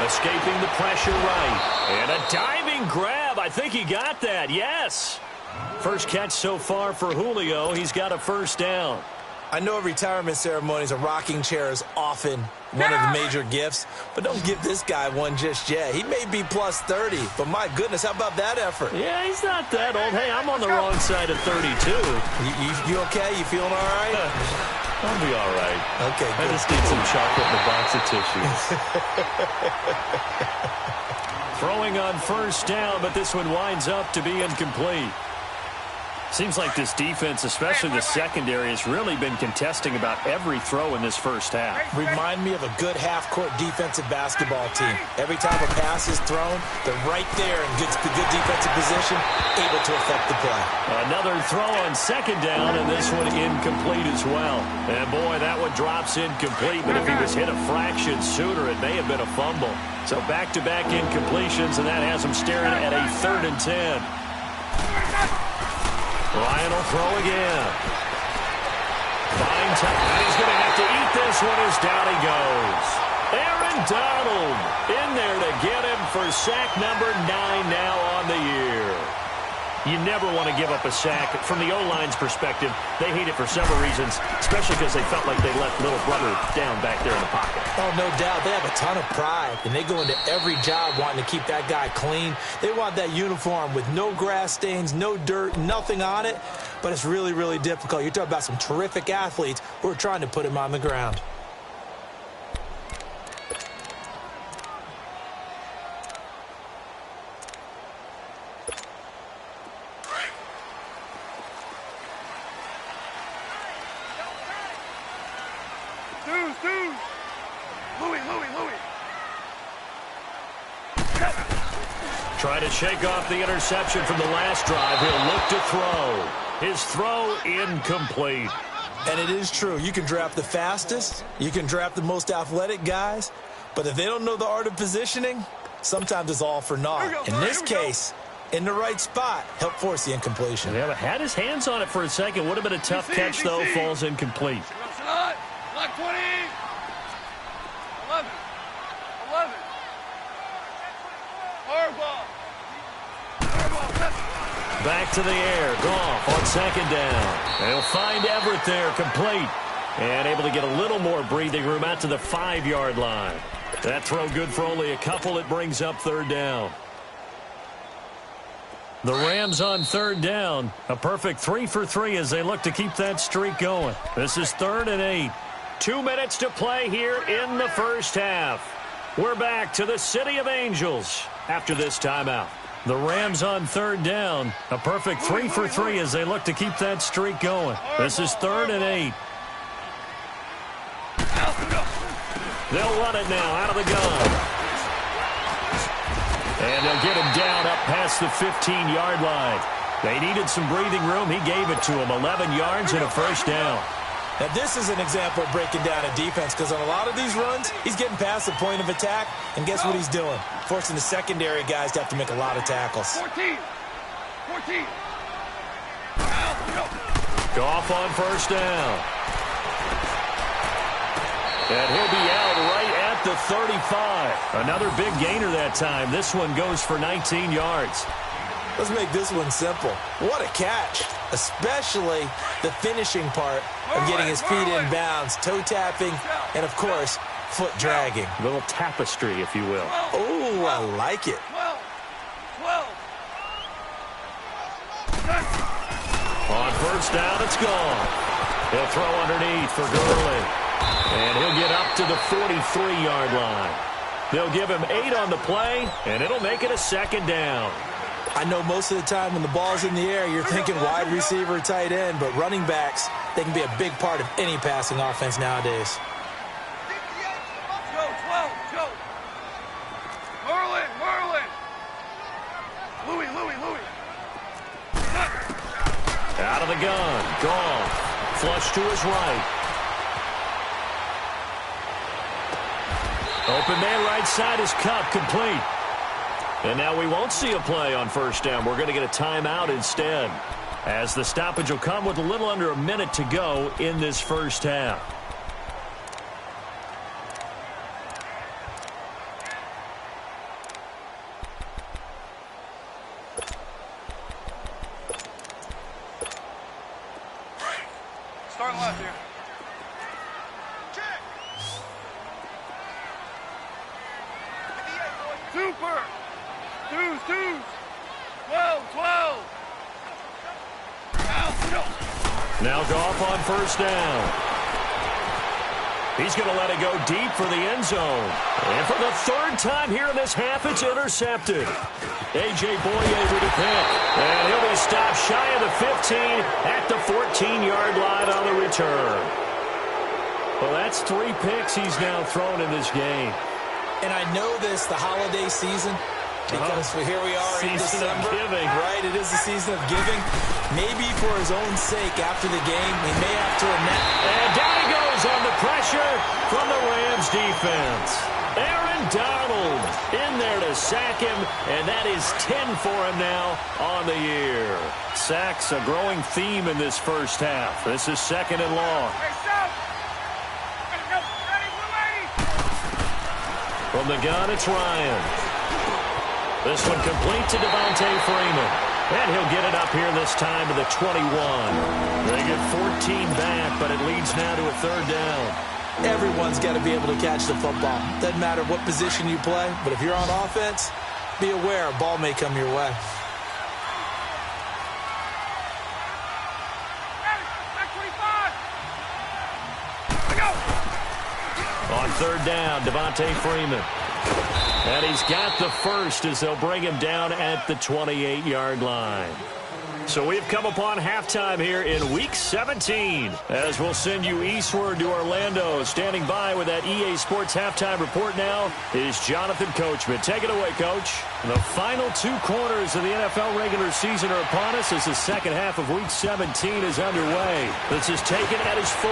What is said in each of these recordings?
Escaping the pressure right. And a diving grab. I think he got that. Yes. First catch so far for Julio. He's got a first down. I know retirement ceremonies, a rocking chair is often one of the major gifts, but don't give this guy one just yet. He may be plus 30, but my goodness, how about that effort? Yeah, he's not that old. Hey, I'm on the wrong side of 32. You okay? You feeling all right? I'll be all right. Okay, good. I just need some chocolate and a box of tissues. Throwing on first down, but this one winds up to be incomplete. Seems like this defense, especially the secondary, has really been contesting about every throw in this first half. Remind me of a good half-court defensive basketball team. Every time a pass is thrown, they're right there in good defensive position, able to affect the play. Another throw on second down, and this one incomplete as well. And, boy, that one drops incomplete, but if he was hit a fraction sooner, it may have been a fumble. So back-to-back incompletions, and that has him staring at a 3rd and 10. Ryan will throw again. Fine time. He's going to have to eat this one as down he goes. Aaron Donald in there to get him for sack number 9 now on the year. You never want to give up a sack. From the O-line's perspective, they hate it for several reasons, especially because they felt like they let little brother down back there in the pocket. Oh, no doubt. They have a ton of pride, and they go into every job wanting to keep that guy clean. They want that uniform with no grass stains, no dirt, nothing on it, but it's really, really difficult. You're talking about some terrific athletes who are trying to put him on the ground. Try to shake off the interception from the last drive. He'll look to throw. His throw incomplete. And it is true. You can draft the fastest. You can draft the most athletic guys. But if they don't know the art of positioning, sometimes it's all for naught. In this case, in the right spot, help force the incompletion. Yeah, but had his hands on it for a second. Would have been a tough catch, though. Falls incomplete. Block 20. 11. 11. Hardball. Back to the air. Goff on second down. They'll find Everett there, complete. And able to get a little more breathing room out to the 5-yard line. That throw good for only a couple. It brings up 3rd down. The Rams on 3rd down. A perfect 3 for 3 as they look to keep that streak going. This is 3rd and 8. 2 minutes to play here in the first half. We're back to the City of Angels after this timeout. The Rams on 3rd down. A perfect 3 for 3 as they look to keep that streak going. This is 3rd and 8. They'll run it now out of the gun. And they'll get him down up past the 15-yard line. They needed some breathing room. He gave it to him. 11 yards and a first down. Now, this is an example of breaking down a defense because on a lot of these runs, he's getting past the point of attack, and guess what he's doing? Forcing the secondary guys to have to make a lot of tackles. 14. 14. Goff on first down. And he'll be out right at the 35. Another big gainer that time. This one goes for 19 yards. Let's make this one simple. What a catch, especially the finishing part of getting his feet in bounds, toe tapping, and, of course, foot dragging. A little tapestry, if you will. Oh, I like it. 12. On first down, it's gone. He'll throw underneath for Gurley. And he'll get up to the 43-yard line. They'll give him 8 on the play, and it'll make it a 2nd down. I know most of the time when the ball's in the air, you're thinking wide receiver, tight end, but running backs, they can be a big part of any passing offense nowadays. Joe. Merlin. Louis. Out of the gun. Goff. Flush to his right. Open man right side is Cup, complete. And now we won't see a play on first down. We're going to get a timeout instead, as the stoppage will come with a little under a minute to go in this first half. Super. Twos. 12. Now Goff on first down. He's going to let it go deep for the end zone. And for the third time here in this half, it's intercepted. A.J. Boye with a pick. And he'll be stopped shy of the 15 at the 14-yard line on the return. Well, that's 3 picks he's now thrown in this game. And I know this, the holiday season, because here we are in Season December. of giving. Right, it is the season of giving. Maybe for his own sake after the game, he may have to announce. And down he goes on the pressure from the Rams defense. Aaron Donald in there to sack him, and that is 10 for him now on the year. Sacks a growing theme in this first half. This is 2nd and long. From the gun, it's Ryan. This one complete to Devontae Freeman. And he'll get it up here this time to the 21. They get 14 back, but it leads now to a 3rd down. Everyone's got to be able to catch the football. Doesn't matter what position you play, but if you're on offense, be aware a ball may come your way. On 3rd down, Devontae Freeman. And he's got the first as they'll bring him down at the 28-yard line. So we've come upon halftime here in Week 17 as we'll send you eastward to Orlando. Standing by with that EA Sports halftime report now is Jonathan Coachman. Take it away, Coach. The final 2 quarters of the NFL regular season are upon us as the second half of Week 17 is underway. This is taken at his 4.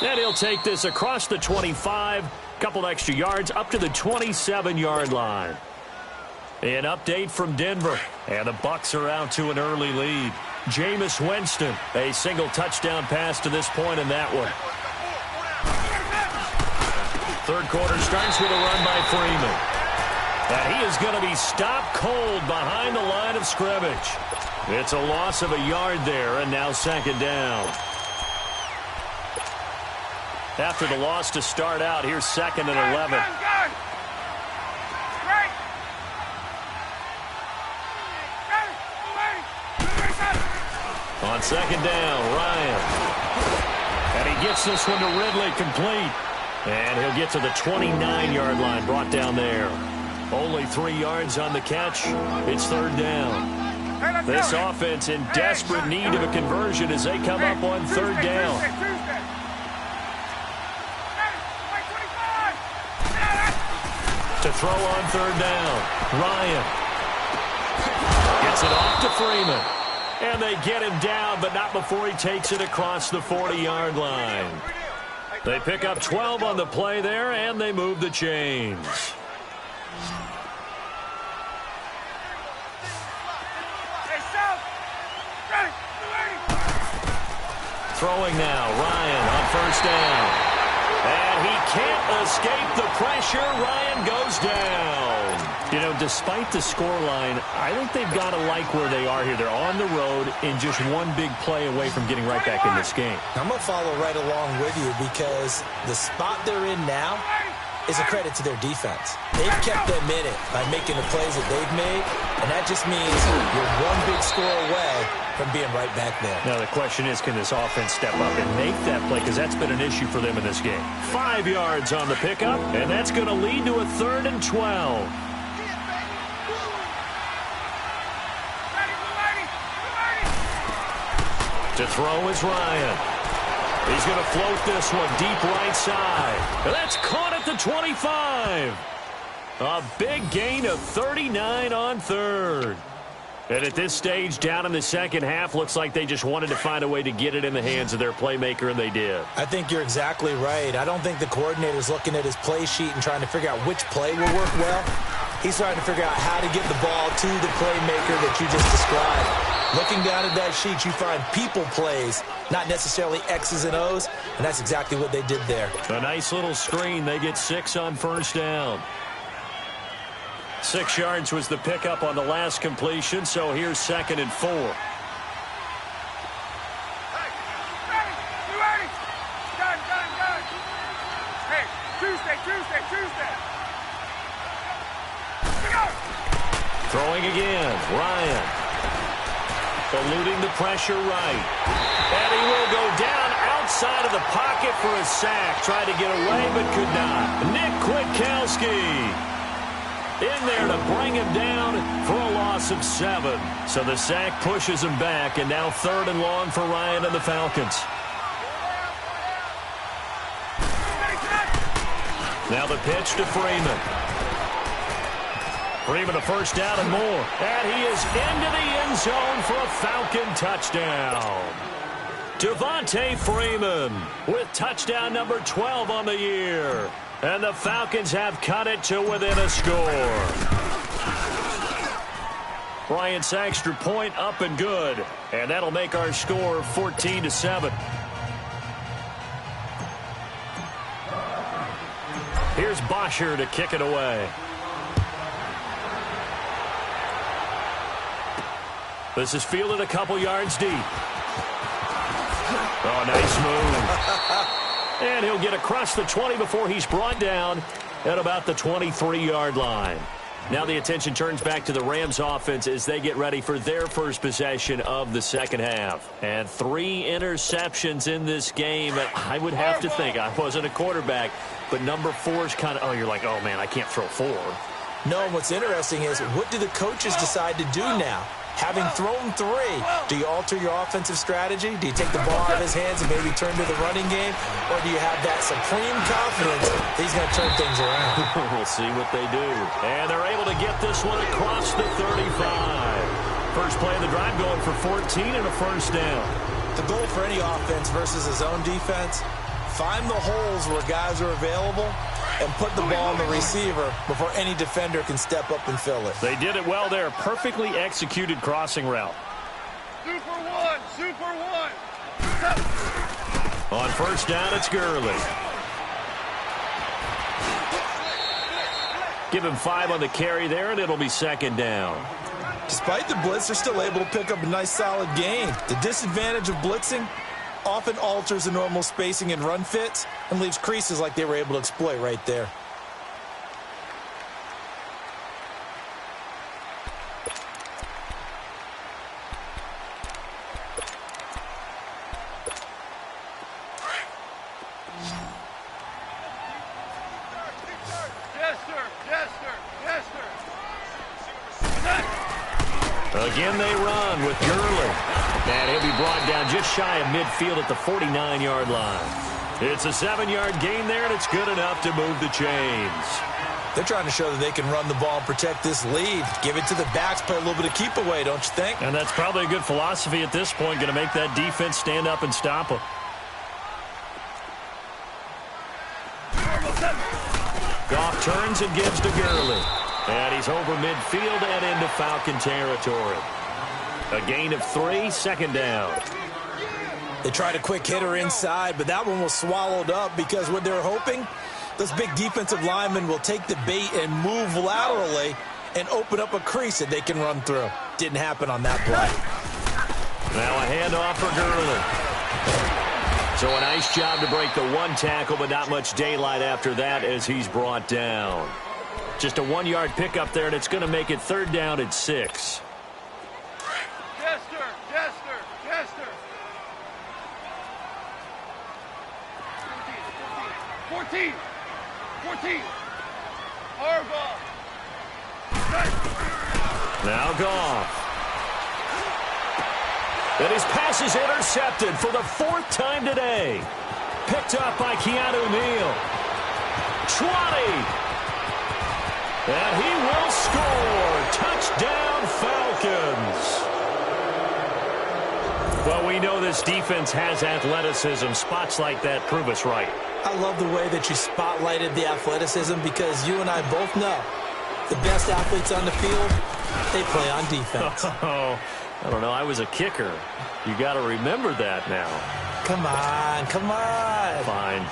And he'll take this across the 25, couple extra yards up to the 27-yard line. An update from Denver, and the Bucs are out to an early lead. Jameis Winston, a single touchdown pass to this point in that one. 3rd quarter starts with a run by Freeman. And he is going to be stopped cold behind the line of scrimmage. It's a loss of a yard there, and now 2nd down. After the loss to start out, here's 2nd and 11. On 2nd down, Ryan. And he gets this one to Ridley complete. And he'll get to the 29-yard line, brought down there. Only 3 yards on the catch. It's 3rd down. This offense in desperate need of a conversion as they come up on 3rd down. To throw on 3rd down, Ryan gets it off to Freeman. And they get him down, but not before he takes it across the 40-yard line. They pick up 12 on the play there, and they move the chains. Throwing now, Ryan on 1st down. And he can't escape the pressure. Ryan goes down. You know, despite the scoreline, I think they've got to like where they are here. They're on the road and just one big play away from getting right back in this game. I'm going to follow right along with you because the spot they're in now is a credit to their defense. They've kept them in it by making the plays that they've made, and that just means you're one big score away from being right back there. Now the question is, can this offense step up and make that play? Because that's been an issue for them in this game. 5 yards on the pickup, and that's going to lead to a 3rd and 12. To throw is Ryan. He's going to float this one deep right side. And that's caught at the 25. A big gain of 39 on 3rd. And at this stage, down in the second half, looks like they just wanted to find a way to get it in the hands of their playmaker, and they did. I think you're exactly right. I don't think the coordinator's looking at his play sheet and trying to figure out which play will work well. He's trying to figure out how to get the ball to the playmaker that you just described. Looking down at that sheet, you find people plays, not necessarily X's and O's, and that's exactly what they did there. A nice little screen. They get 6 on 1st down. 6 yards was the pickup on the last completion, so here's 2nd and 4. Hey, Tuesday. Throwing again, Ryan. Eluding the pressure right. And he will go down outside of the pocket for a sack. Tried to get away but could not. Nick Kwiatkowski in there to bring him down for a loss of 7. So the sack pushes him back, and now 3rd and long for Ryan and the Falcons. Now the pitch to Freeman. Freeman a first down and more. And he is into the end zone for a Falcon touchdown. Devontae Freeman with touchdown number 12 on the year. And the Falcons have cut it to within a score. Bryant's extra point up and good. And that'll make our score 14-7. Here's Bosher to kick it away. This is fielded a couple yards deep. Oh, nice move. And he'll get across the 20 before he's brought down at about the 23-yard line. Now the attention turns back to the Rams offense as they get ready for their first possession of the second half. And 3 interceptions in this game. I would have to think, I wasn't a quarterback, but number 4 is kind of, oh, you're like, oh, man, I can't throw 4. No, and what's interesting is, what do the coaches decide to do now? Having thrown 3, do you alter your offensive strategy? Do you take the ball out of his hands and maybe turn to the running game? Or do you have that supreme confidence that he's going to turn things around? We'll see what they do. And they're able to get this one across the 35. First play of the drive going for 14 and a first down. The goal for any offense versus his own defense, find the holes where guys are available and put the ball on the receiver before any defender can step up and fill it. They did it well there. Perfectly executed crossing route. Super 1, Super 1. On first down, it's Gurley. Give him 5 on the carry there, and it'll be second down. Despite the blitz, they're still able to pick up a nice, solid gain. The disadvantage of blitzing often alters the normal spacing and run fits and leaves creases like they were able to exploit right there. Again, they run with Gurley. And he'll be brought down just shy of midfield at the 49-yard line. It's a 7-yard gain there, and it's good enough to move the chains. They're trying to show that they can run the ball and protect this lead. Give it to the backs, play a little bit of keep away, don't you think? And that's probably a good philosophy at this point, going to make that defense stand up and stop them. Goff turns and gives to Gurley. And he's over midfield and into Falcon territory. A gain of 3, second down. They tried a quick hitter inside, but that one was swallowed up because what they're hoping, those big defensive linemen will take the bait and move laterally and open up a crease that they can run through. Didn't happen on that play. Now a handoff for Gurley. So a nice job to break the 1 tackle, but not much daylight after that as he's brought down. Just a 1-yard pickup there, and it's going to make it 3rd down and 6. Jester. 14. Harbaugh. Now Goff. And his pass is intercepted for the 4th time today. Picked up by Keanu Neal. 20. And he will score. Touchdown, Falcons. Well, we know this defense has athleticism. Spots like that prove us right. I love the way that you spotlighted the athleticism because you and I both know the best athletes on the field, they play on defense. Oh, I don't know. I was a kicker. You got to remember that now. Come on. Fine.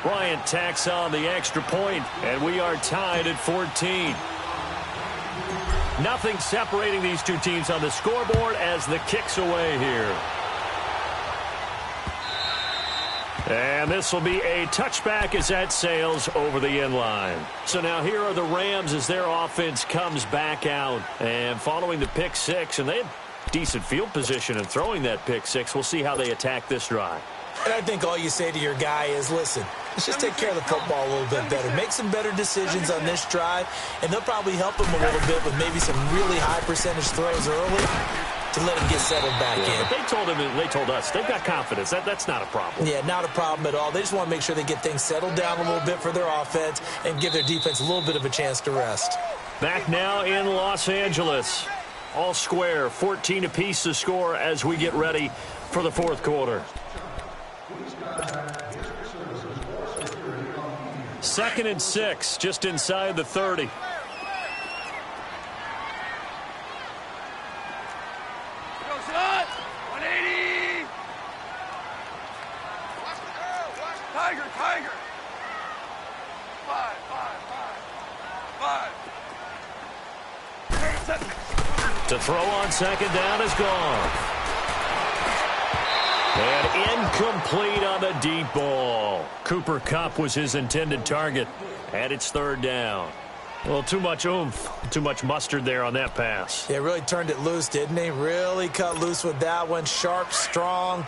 Bryant tacks on the extra point, and we are tied at 14. Nothing separating these two teams on the scoreboard as the kick's away here. And this will be a touchback as that sails over the end line. So now here are the Rams as their offense comes back out. And following the pick six, and they had decent field position in throwing that pick six. We'll see how they attack this drive. And I think all you say to your guy is, listen, let's just take care of the football a little bit better. Make some better decisions on this drive, and they'll probably help him a little bit with maybe some really high percentage throws early to let him get settled back in. But they told us they've got confidence. That's not a problem. Yeah, not a problem at all. They just want to make sure they get things settled down a little bit for their offense and give their defense a little bit of a chance to rest. Back now in Los Angeles. All square, 14 apiece to score as we get ready for the fourth quarter. 2nd and 6, just inside the 30. Goes up. 180. Tiger. 5. 7. To throw on 2nd down is gone. And incomplete on the deep ball. Cooper Kupp was his intended target, and it's 3rd down. Well, too much oomph, too much mustard there on that pass. Yeah, really turned it loose, didn't he? Really cut loose with that one. Sharp, strong.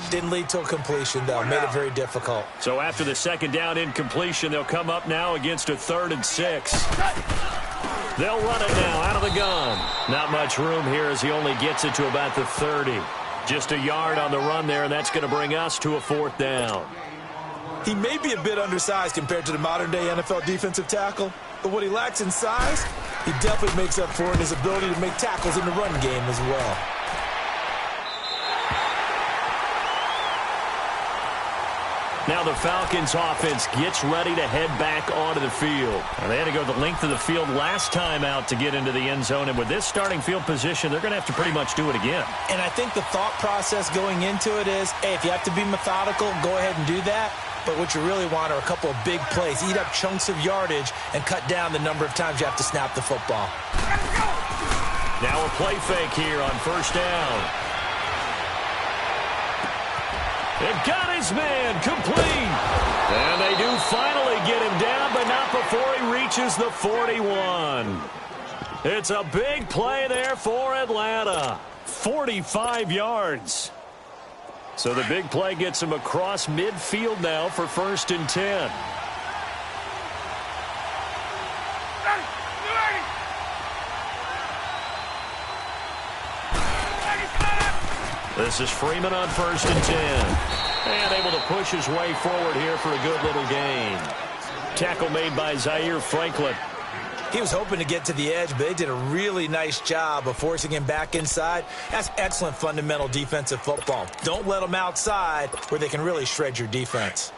Didn't lead to a completion, though. Made it very difficult. So after the 2nd down incompletion, they'll come up now against a 3rd and 6. They'll run it now out of the gun. Not much room here as he only gets it to about the 30. Just a yard on the run there, and that's going to bring us to a 4th down. He may be a bit undersized compared to the modern-day NFL defensive tackle, but what he lacks in size, he definitely makes up for in his ability to make tackles in the run game as well. Now the Falcons offense gets ready to head back onto the field. And they had to go the length of the field last time out to get into the end zone. And with this starting field position, they're going to have to pretty much do it again. And I think the thought process going into it is, hey, if you have to be methodical, go ahead and do that. But what you really want are a couple of big plays. Eat up chunks of yardage and cut down the number of times you have to snap the football. Now a play fake here on 1st down. They've got his man complete. And they do finally get him down, but not before he reaches the 41. It's a big play there for Atlanta. 45 yards. So the big play gets him across midfield now for 1st and 10. This is Freeman on 1st and 10. And able to push his way forward here for a good little gain. Tackle made by Zaire Franklin. He was hoping to get to the edge, but they did a really nice job of forcing him back inside. That's excellent fundamental defensive football. Don't let them outside where they can really shred your defense.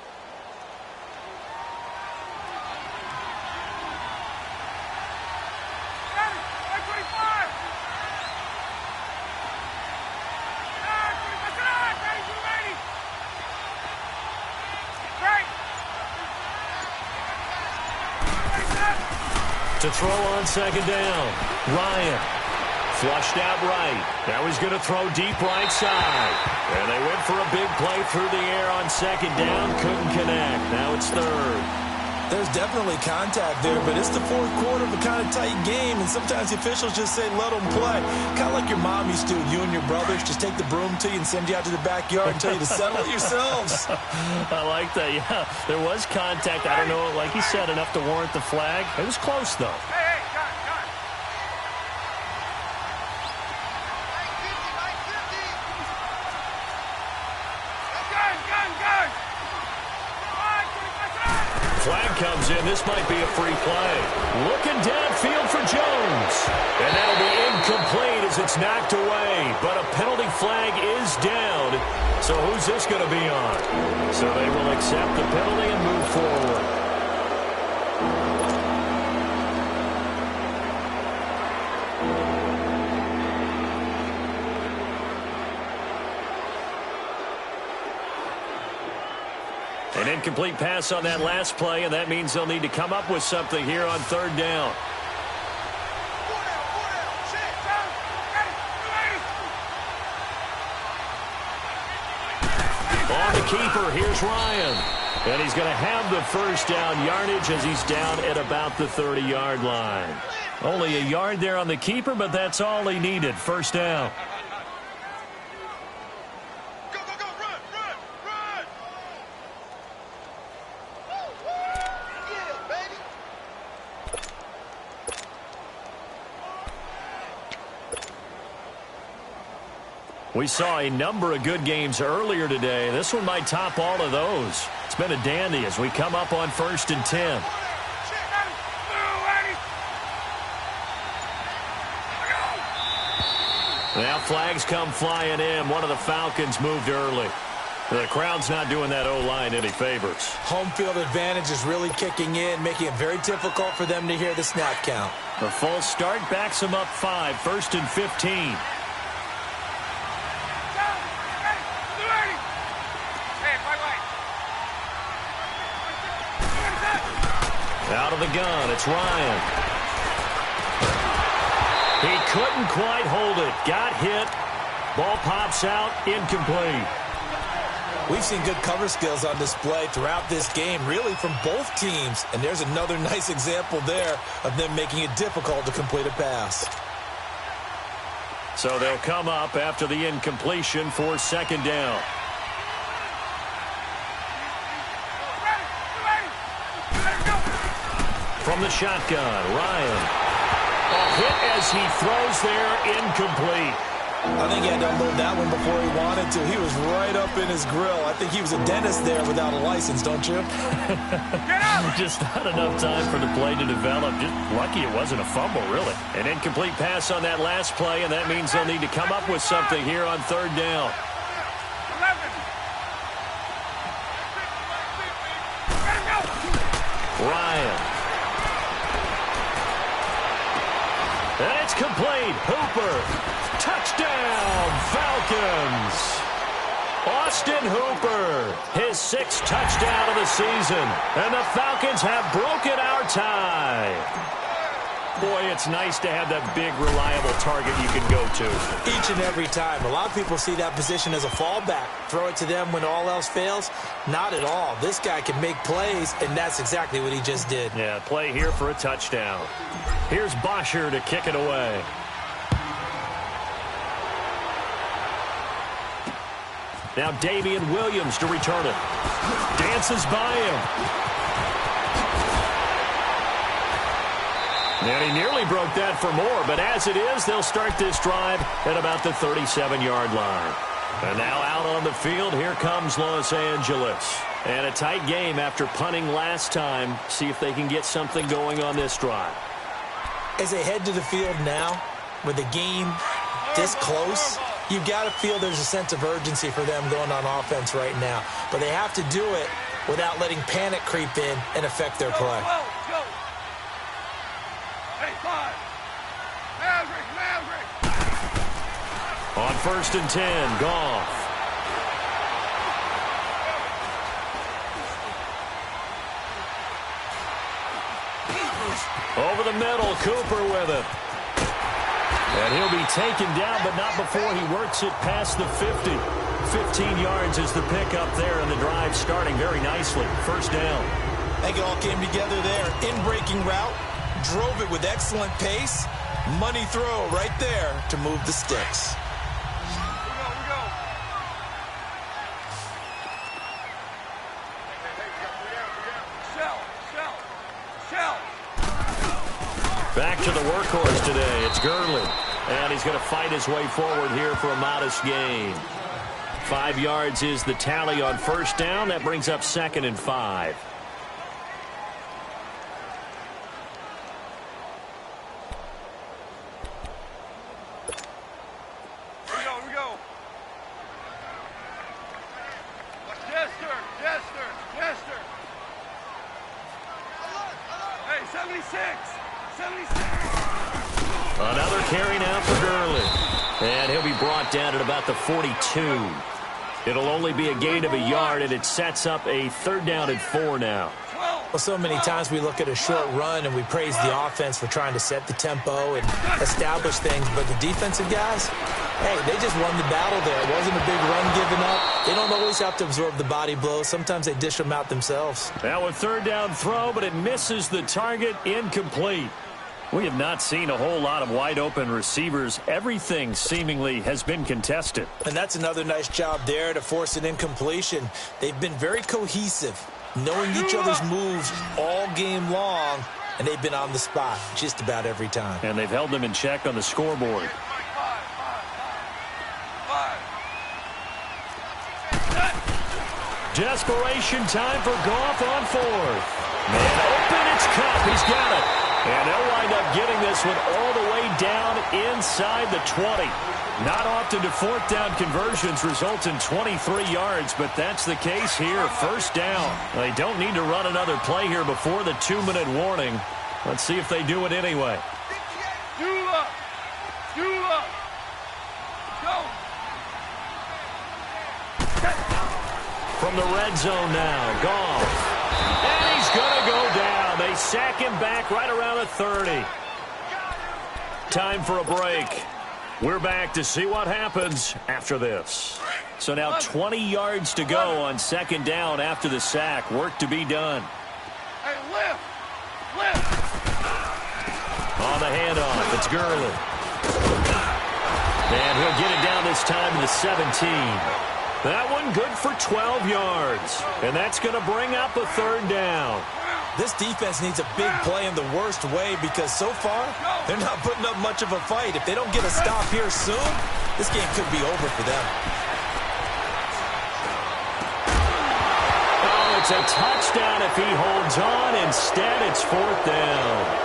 To throw on 2nd down. Ryan flushed out right. Now he's going to throw deep right side. And they went for a big play through the air on 2nd down. Couldn't connect. Now it's 3rd. There's definitely contact there, but it's the 4th quarter of a kind of tight game, and sometimes the officials just say let them play. Kind of like your mom used to, you and your brothers just take the broom to you and send you out to the backyard and tell you to settle it yourselves. I like that, yeah. There was contact. I don't know, like he said, enough to warrant the flag. It was close, though. Hey, gun. Flag comes in. This might be a free play. Looking downfield for Jones. And that'll be incomplete as it's knocked away. But a penalty flag is down. So who's this going to be on? So they will accept the penalty and move forward. An incomplete pass on that last play, and that means they'll need to come up with something here on 3rd down. On the keeper, here's Ryan. And he's going to have the first down yardage as he's down at about the 30-yard line. Only a yard there on the keeper, but that's all he needed. First down. Go, go, go, run, run, run! Yeah, baby! We saw a number of good games earlier today. This one might top all of those. It's been a dandy as we come up on 1st and 10. Now flags come flying in. One of the Falcons moved early. The crowd's not doing that O-line any favors. Home field advantage is really kicking in, making it very difficult for them to hear the snap count. The full start backs them up 5. 1st and 15. Out of the gun, it's Ryan. He couldn't quite hold it. Got hit. Ball pops out, incomplete. We've seen good cover skills on display throughout this game, really from both teams. And there's another nice example there of them making it difficult to complete a pass. So they'll come up after the incompletion for 2nd down. From the shotgun, Ryan. A hit as he throws there, incomplete. I think he had to unload that one before he wanted to. He was right up in his grill. I think he was a dentist there without a license, don't you? Just not enough time for the play to develop. Just lucky it wasn't a fumble, really. An incomplete pass on that last play, and that means they'll need to come up with something here on 3rd down. Ryan. And it's complete. Hooper. Touchdown, Falcons. Austin Hooper, his 6th touchdown of the season. And the Falcons have broken our tie. Boy, it's nice to have that big, reliable target you can go to. Each and every time. A lot of people see that position as a fallback. Throw it to them when all else fails. Not at all. This guy can make plays, and that's exactly what he just did. Yeah, play here for a touchdown. Here's Bosher to kick it away. Now Damian Williams to return it. Dances by him. And he nearly broke that for more, but as it is, they'll start this drive at about the 37-yard line. And now out on the field, here comes Los Angeles. And a tight game after punting last time. See if they can get something going on this drive. As they head to the field now, with the game this close, you've got to feel there's a sense of urgency for them going on offense right now. But they have to do it without letting panic creep in and affect their play. On 1st and 10, Goff. Over the middle, Cooper with it. And he'll be taken down, but not before he works it past the 50. 15 yards is the pickup there, and the drive starting very nicely. 1st down. I think it all came together there. In-breaking route, drove it with excellent pace. Money throw right there to move the sticks. Back to the workhorse today. It's Gurley. And he's going to fight his way forward here for a modest gain. 5 yards is the tally on 1st down. That brings up 2nd and 5. Here we go. Jester. Hey, 76. Another carry now for Gurley. And he'll be brought down at about the 42. It'll only be a gain of a yard, and it sets up a 3rd down and 4 now. Well, so many times we look at a short run and we praise the offense for trying to set the tempo and establish things, but the defensive guys, hey, they just won the battle there. It wasn't a big run given up. They don't always have to absorb the body blows. Sometimes they dish them out themselves. Now a third down throw, but it misses the target, incomplete. We have not seen a whole lot of wide-open receivers. Everything seemingly has been contested. And that's another nice job there to force an incompletion. They've been very cohesive, knowing each other's moves all game long, and they've been on the spot just about every time. And they've held them in check on the scoreboard. Desperation time for Goff on fourth. Man open, it's Cup. He's got it. And they'll wind up getting this one all the way down inside the 20. Not often do fourth down conversions result in 23 yards, but that's the case here. First down. They don't need to run another play here before the 2-minute warning. Let's see if they do it anyway. Dula! Dula! Go! From the red zone now, Goff. And he's going to go down. They sack him back right around the 30. Time for a break. We're back to see what happens after this. So now 20 yards to go on second down after the sack. Work to be done. Hey, lift! Lift! On the handoff, it's Gurley. And he'll get it down this time to the 17. That one good for 12 yards. And that's going to bring up a third down. This defense needs a big play in the worst way because so far, they're not putting up much of a fight. If they don't get a stop here soon, this game could be over for them. Oh, it's a touchdown if he holds on. Instead, it's fourth down.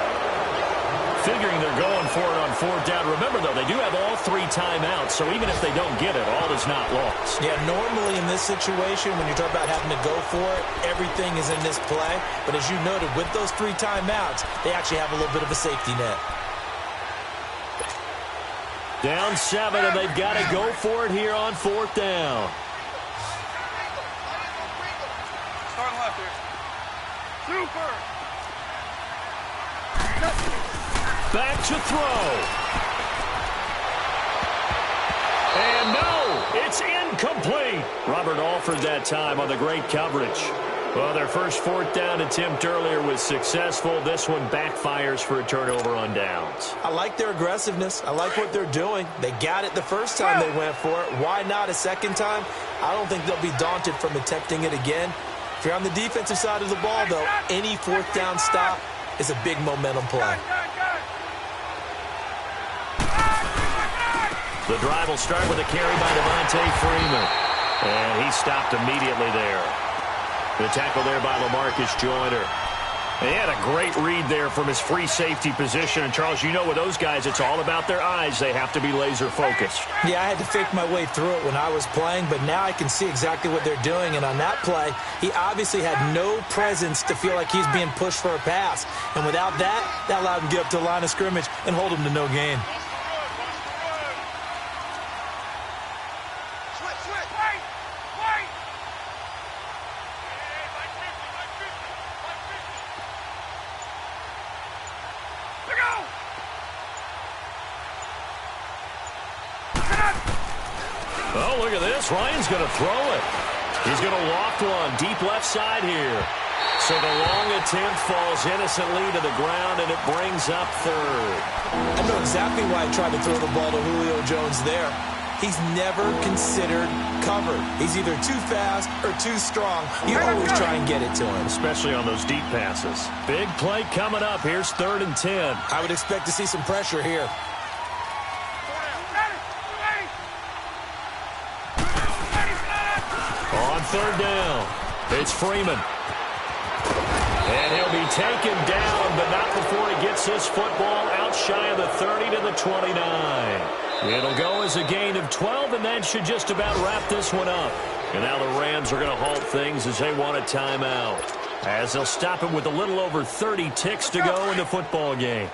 Figuring they're going for it on fourth down. Remember, though, they do have all 3 timeouts, so even if they don't get it, all is not lost. Yeah, normally in this situation, when you talk about having to go for it, everything is in this play. But as you noted, with those 3 timeouts, they actually have a little bit of a safety net. Down 7, and they've got to go for it here on fourth down. Start left here. Super! Back to throw. And no, it's incomplete. Robert Alford that time on the great coverage. Well, their first fourth down attempt earlier was successful. This one backfires for a turnover on downs. I like their aggressiveness. I like what they're doing. They got it the first time they went for it. Why not a second time? I don't think they'll be daunted from attempting it again. If you're on the defensive side of the ball, though, any fourth down stop is a big momentum play. The drive will start with a carry by Devontae Freeman. And he stopped immediately there. The tackle there by LaMarcus Joyner. He had a great read there from his free safety position. And, Charles, you know with those guys, it's all about their eyes. They have to be laser-focused. Yeah, I had to fake my way through it when I was playing, but now I can see exactly what they're doing. And on that play, he obviously had no presence to feel like he's being pushed for a pass. And without that, that allowed him to get up to the line of scrimmage and hold him to no gain. Oh, look at this. Ryan's going to throw it. He's going to loft one deep left side here. So the long attempt falls innocently to the ground, and it brings up third. I know exactly why I tried to throw the ball to Julio Jones there. He's never considered covered. He's either too fast or too strong. You always try and get it to him. Especially on those deep passes. Big play coming up. Here's 3rd and 10. I would expect to see some pressure here. On 3rd down, it's Freeman. And he'll be taken down, but not before he gets this football out shy of the 30 to the 29. It'll go as a gain of 12, and that should just about wrap this one up. And now the Rams are going to halt things as they want a timeout, as they'll stop him with a little over 30 ticks to go in the football game.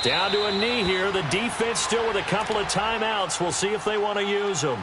Down to a knee here. The defense still with a couple of timeouts. We'll see if they want to use them.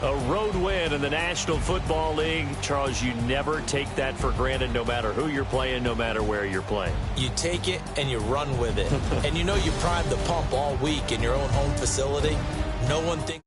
A road win in the National Football League. Charles, you never take that for granted no matter who you're playing, no matter where you're playing. You take it and you run with it. And you know you primed the pump all week in your own home facility. No one thinks.